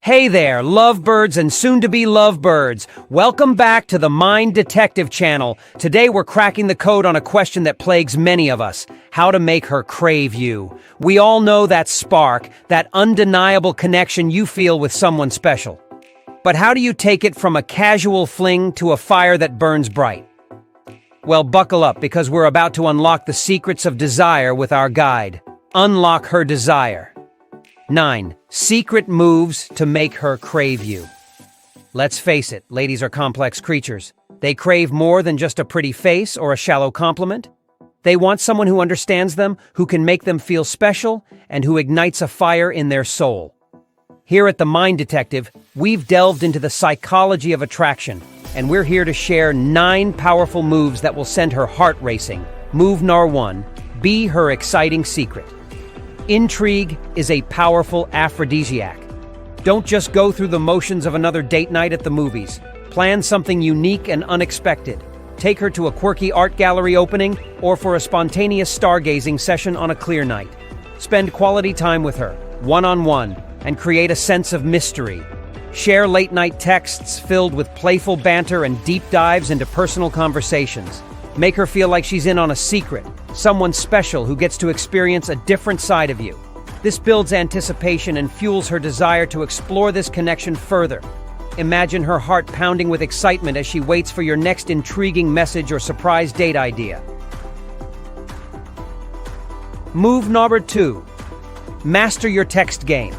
Hey there, lovebirds and soon-to-be lovebirds. Welcome back to the Mind Detective channel. Today we're cracking the code on a question that plagues many of us: how to make her crave you. We all know that spark, that undeniable connection you feel with someone special. But how do you take it from a casual fling to a fire that burns bright? Well, buckle up, because we're about to unlock the secrets of desire with our guide. Unlock her desire. 9. Secret moves to make her crave you. Let's face it, ladies are complex creatures. They crave more than just a pretty face or a shallow compliment. They want someone who understands them, who can make them feel special, and who ignites a fire in their soul. Here at the Mind Detective, we've delved into the psychology of attraction, and we're here to share 9 powerful moves that will send her heart racing. Move number 1. Be her exciting secret. Intrigue is a powerful aphrodisiac. Don't just go through the motions of another date night at the movies. Plan something unique and unexpected. Take her to a quirky art gallery opening or for a spontaneous stargazing session on a clear night. Spend quality time with her, one-on-one, and create a sense of mystery. Share late-night texts filled with playful banter and deep dives into personal conversations. Make her feel like she's in on a secret, someone special who gets to experience a different side of you. This builds anticipation and fuels her desire to explore this connection further. Imagine her heart pounding with excitement as she waits for your next intriguing message or surprise date idea. Move number 2. Master your text game.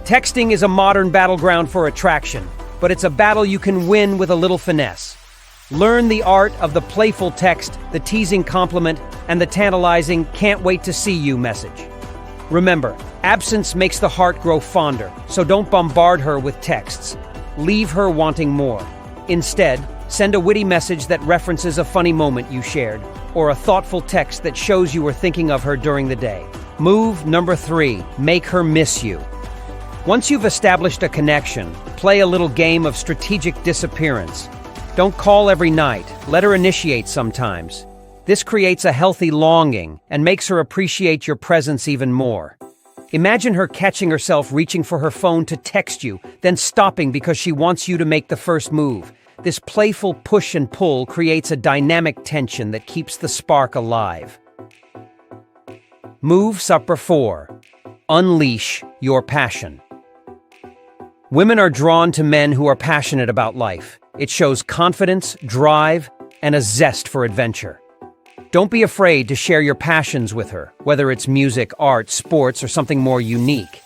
Texting is a modern battleground for attraction, but it's a battle you can win with a little finesse. Learn the art of the playful text, the teasing compliment, and the tantalizing "can't wait to see you" message. Remember, absence makes the heart grow fonder, so don't bombard her with texts. Leave her wanting more. Instead, send a witty message that references a funny moment you shared, or a thoughtful text that shows you were thinking of her during the day. Move number 3. Make her miss you. Once you've established a connection, play a little game of strategic disappearance. Don't call every night. Let her initiate sometimes. This creates a healthy longing and makes her appreciate your presence even more. Imagine her catching herself reaching for her phone to text you, then stopping because she wants you to make the first move. This playful push and pull creates a dynamic tension that keeps the spark alive. Move number 4. Unleash your passion. Women are drawn to men who are passionate about life. It shows confidence, drive, and a zest for adventure. Don't be afraid to share your passions with her, whether it's music, art, sports, or something more unique.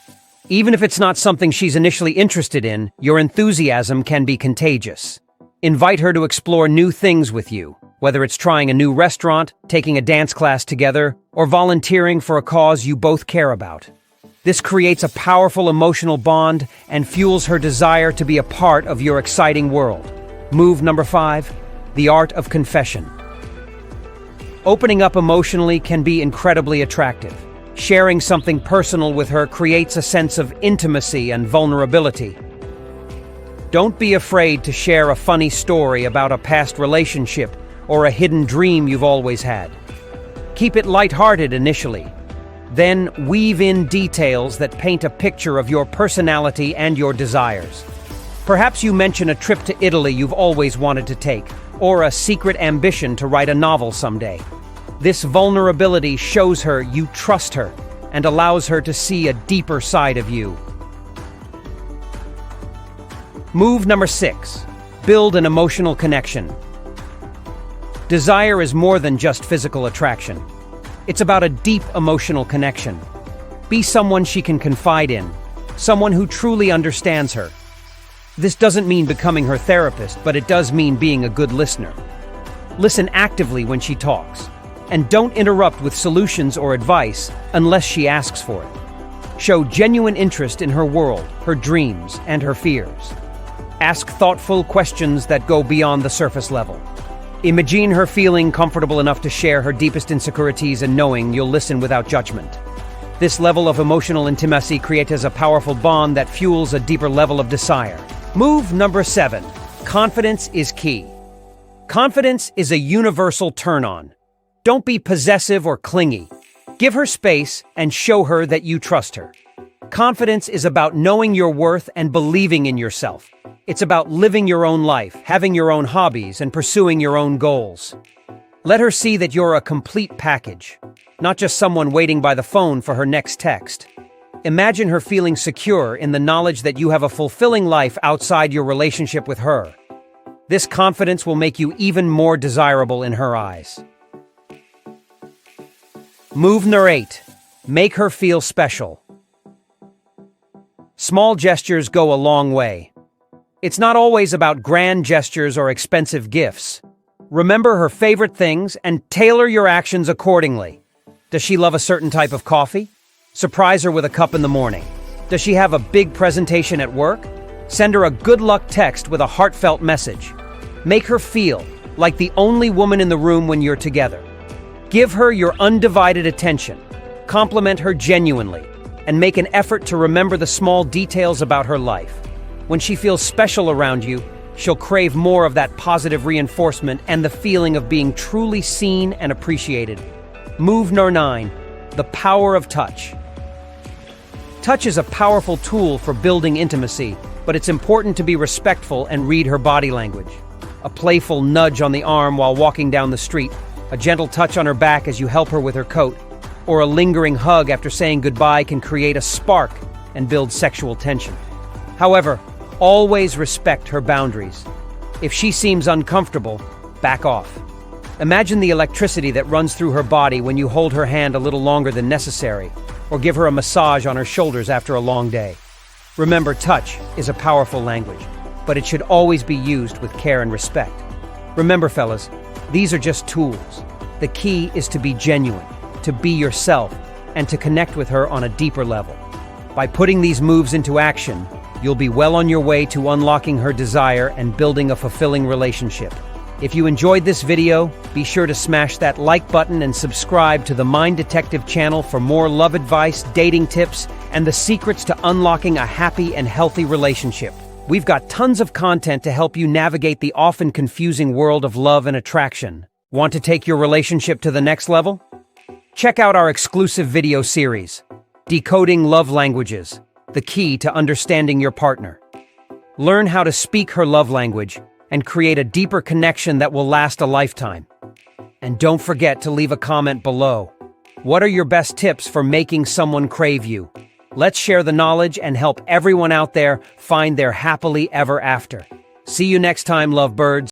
Even if it's not something she's initially interested in, your enthusiasm can be contagious. Invite her to explore new things with you, whether it's trying a new restaurant, taking a dance class together, or volunteering for a cause you both care about. This creates a powerful emotional bond and fuels her desire to be a part of your exciting world. Move number 5. The art of confession. Opening up emotionally can be incredibly attractive. Sharing something personal with her creates a sense of intimacy and vulnerability. Don't be afraid to share a funny story about a past relationship or a hidden dream you've always had. Keep it lighthearted initially. Then weave in details that paint a picture of your personality and your desires. Perhaps you mention a trip to Italy you've always wanted to take, or a secret ambition to write a novel someday. This vulnerability shows her you trust her and allows her to see a deeper side of you. Move number 6. Build an emotional connection. Desire is more than just physical attraction. It's about a deep emotional connection. Be someone she can confide in, someone who truly understands her. This doesn't mean becoming her therapist, but it does mean being a good listener. Listen actively when she talks, and don't interrupt with solutions or advice unless she asks for it. Show genuine interest in her world, her dreams, and her fears. Ask thoughtful questions that go beyond the surface level. Imagine her feeling comfortable enough to share her deepest insecurities and knowing you'll listen without judgment. This level of emotional intimacy creates a powerful bond that fuels a deeper level of desire. Move number 7. Confidence is key. Confidence is a universal turn-on. Don't be possessive or clingy. Give her space and show her that you trust her. Confidence is about knowing your worth and believing in yourself. It's about living your own life, having your own hobbies, and pursuing your own goals. Let her see that you're a complete package, not just someone waiting by the phone for her next text. Imagine her feeling secure in the knowledge that you have a fulfilling life outside your relationship with her. This confidence will make you even more desirable in her eyes. Move Narate. Make her feel special. Small gestures go a long way. It's not always about grand gestures or expensive gifts. Remember her favorite things and tailor your actions accordingly. Does she love a certain type of coffee? Surprise her with a cup in the morning. Does she have a big presentation at work? Send her a good luck text with a heartfelt message. Make her feel like the only woman in the room when you're together. Give her your undivided attention. Compliment her genuinely, and make an effort to remember the small details about her life. When she feels special around you, she'll crave more of that positive reinforcement and the feeling of being truly seen and appreciated. Move No. 9, the power of touch. Touch is a powerful tool for building intimacy, but it's important to be respectful and read her body language. A playful nudge on the arm while walking down the street, a gentle touch on her back as you help her with her coat, or a lingering hug after saying goodbye can create a spark and build sexual tension. However, always respect her boundaries. If she seems uncomfortable, back off. Imagine the electricity that runs through her body when you hold her hand a little longer than necessary, or give her a massage on her shoulders after a long day. Remember, touch is a powerful language, but it should always be used with care and respect. Remember, fellas, these are just tools. The key is to be genuine, to be yourself, and to connect with her on a deeper level. By putting these moves into action, you'll be well on your way to unlocking her desire and building a fulfilling relationship. If you enjoyed this video, be sure to smash that like button and subscribe to the Mind Detective channel for more love advice, dating tips, and the secrets to unlocking a happy and healthy relationship. We've got tons of content to help you navigate the often confusing world of love and attraction. Want to take your relationship to the next level? Check out our exclusive video series, Decoding Love Languages, the key to understanding your partner. Learn how to speak her love language and create a deeper connection that will last a lifetime. And don't forget to leave a comment below. What are your best tips for making someone crave you? Let's share the knowledge and help everyone out there find their happily ever after. See you next time, lovebirds.